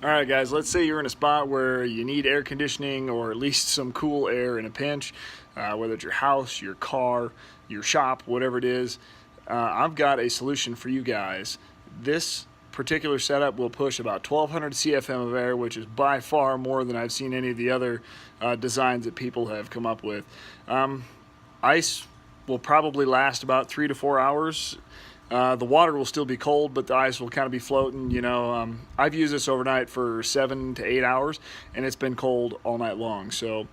Alright guys, let's say you're in a spot where you need air conditioning or at least some cool air in a pinch, whether it's your house, your car, your shop, whatever it is. I've got a solution for you guys. This particular setup will push about 1200 CFM of air, which is by far more than I've seen any of the other designs that people have come up with. Ice will probably last about 3 to 4 hours. The water will still be cold, but the ice will kind of be floating. I've used this overnight for 7 to 8 hours, and it's been cold all night long. So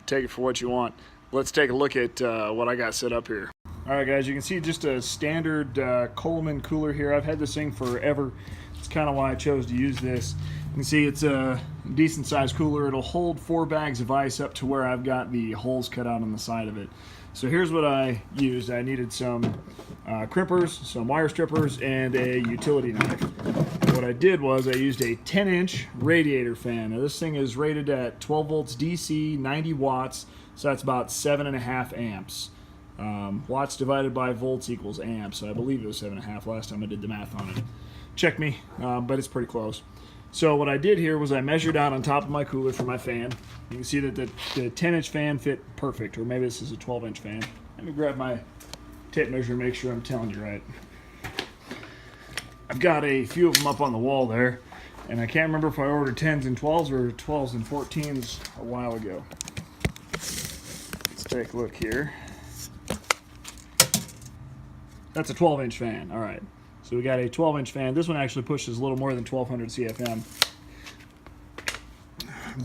take it for what you want. Let's take a look at what I got set up here. All right, guys, you can see just a standard Coleman cooler here. I've had this thing forever. It's kind of why I chose to use this. You can see it's a decent sized cooler. It'll hold 4 bags of ice up to where I've got the holes cut out on the side of it. So here's what I used. I needed some crimpers, some wire strippers, and a utility knife. What I did was I used a 10-inch Radiator fan. Now this thing is rated at 12 volts DC, 90 watts, so that's about 7.5 amps. Watts divided by volts equals amps. So I believe it was 7.5 last time I did the math on it. Check me, but it's pretty close. So what I did here was I measured out on top of my cooler for my fan. You can see that the 10-inch fan fit perfect, or maybe this is a 12-inch fan. Let me grab my tape measure and make sure I'm telling you right. I've got a few of them up on the wall there, and I can't remember if I ordered 10s and 12s or 12s and 14s a while ago. Let's take a look here. That's a 12-inch fan. All right. So we got a 12-inch fan. This one actually pushes a little more than 1200 CFM.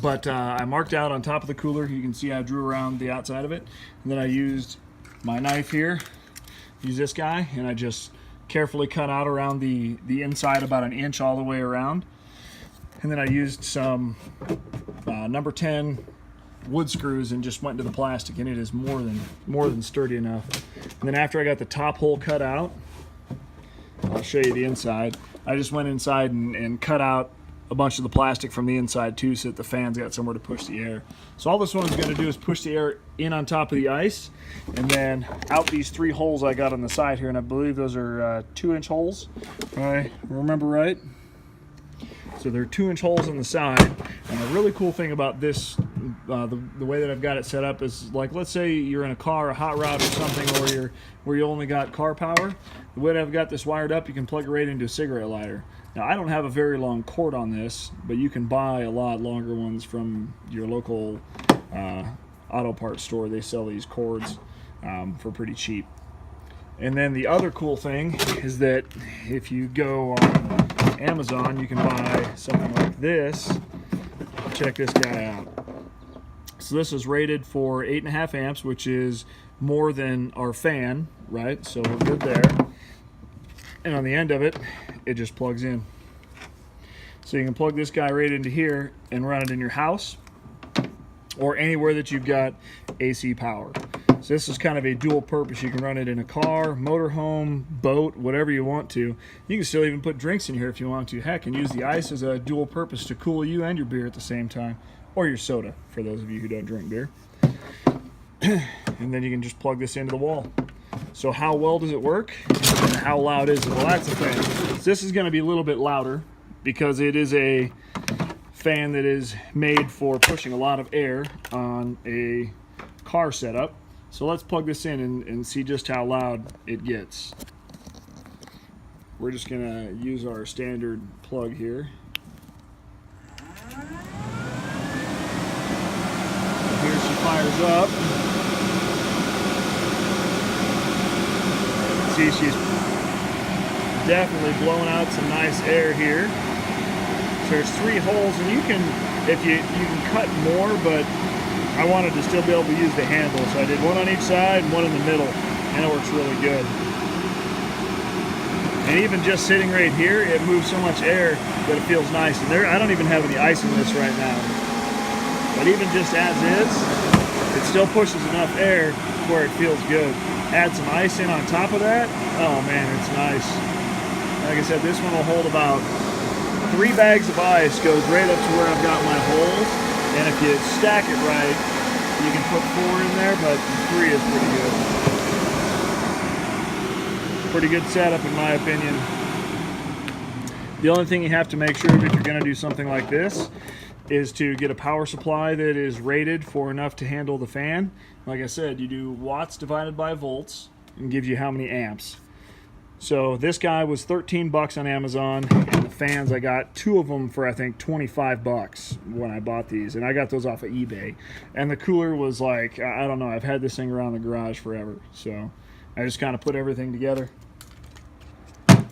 But I marked out on top of the cooler. You can see I drew around the outside of it. And then I used my knife here. Use this guy. And I just carefully cut out around the inside about 1 inch all the way around. And then I used some number 10 wood screws and just went into the plastic. And it is more than sturdy enough. And then after I got the top hole cut out, I'll show you the inside. I just went inside and cut out a bunch of the plastic from the inside too, so that the fan's got somewhere to push the air. So all this one's going to do is push the air in on top of the ice, and then out these 3 holes I got on the side here, and I believe those are 2-inch holes, if I remember right. So they're 2-inch holes on the side. And the really cool thing about this, the way that I've got it set up is, like, let's say you're in a car, a hot rod or something, where you only got car power. The way that I've got this wired up, you can plug it right into a cigarette lighter. Now I don't have a very long cord on this, but you can buy a lot longer ones from your local auto parts store. They sell these cords for pretty cheap. And then the other cool thing is that if you go on Amazon, you can buy something like this. Check this guy out. So this is rated for 8.5 amps, which is more than our fan, right? So we're good there. And on the end of it, it just plugs in. So you can plug this guy right into here and run it in your house or anywhere that you've got AC power. So this is kind of a dual purpose. You can run it in a car, motorhome, boat, whatever you want to. You can still even put drinks in here if you want to. Heck, and use the ice as a dual purpose to cool you and your beer at the same time, or your soda for those of you who don't drink beer. And then you can just plug this into the wall. So how well does it work? And how loud is it? Well, that's the thing. So this is going to be a little bit louder because it is a fan that is made for pushing a lot of air on a car setup. So let's plug this in and see just how loud it gets. We're just going to use our standard plug here. Here she fires up. See, she's definitely blowing out some nice air here. So there's 3 holes, and you can cut more, but I wanted to still be able to use the handle, so I did 1 on each side and 1 in the middle, and it works really good. And even just sitting right here, it moves so much air that it feels nice. And I don't even have any ice in this right now, but even just as is, it still pushes enough air where it feels good. Add some ice in on top of that. Oh man, it's nice. Like I said, this one will hold about 3 bags of ice, goes right up to where I've got my holes. And if you stack it right, you can put 4 in there, but 3 is pretty good. Pretty good setup in my opinion. The only thing you have to make sure of if you're going to do something like this is to get a power supply that is rated for enough to handle the fan. Like I said, you do watts divided by volts and gives you how many amps. So this guy was 13 bucks on Amazon, and the fans, I got 2 of them for I think 25 bucks when I bought these, and I got those off of eBay. And the cooler was like, I don't know, I've had this thing around the garage forever. So I just kind of put everything together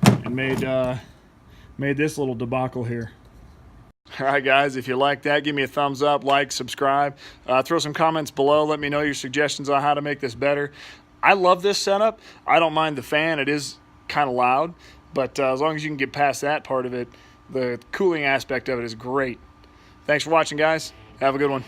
and made this little debacle here. All right, guys, if you like that, give me a thumbs up, like, subscribe. Throw some comments below. Let me know your suggestions on how to make this better. I love this setup. I don't mind the fan. It is kind of loud, but as long as you can get past that part of it, the cooling aspect of it is great. Thanks for watching, guys. Have a good one.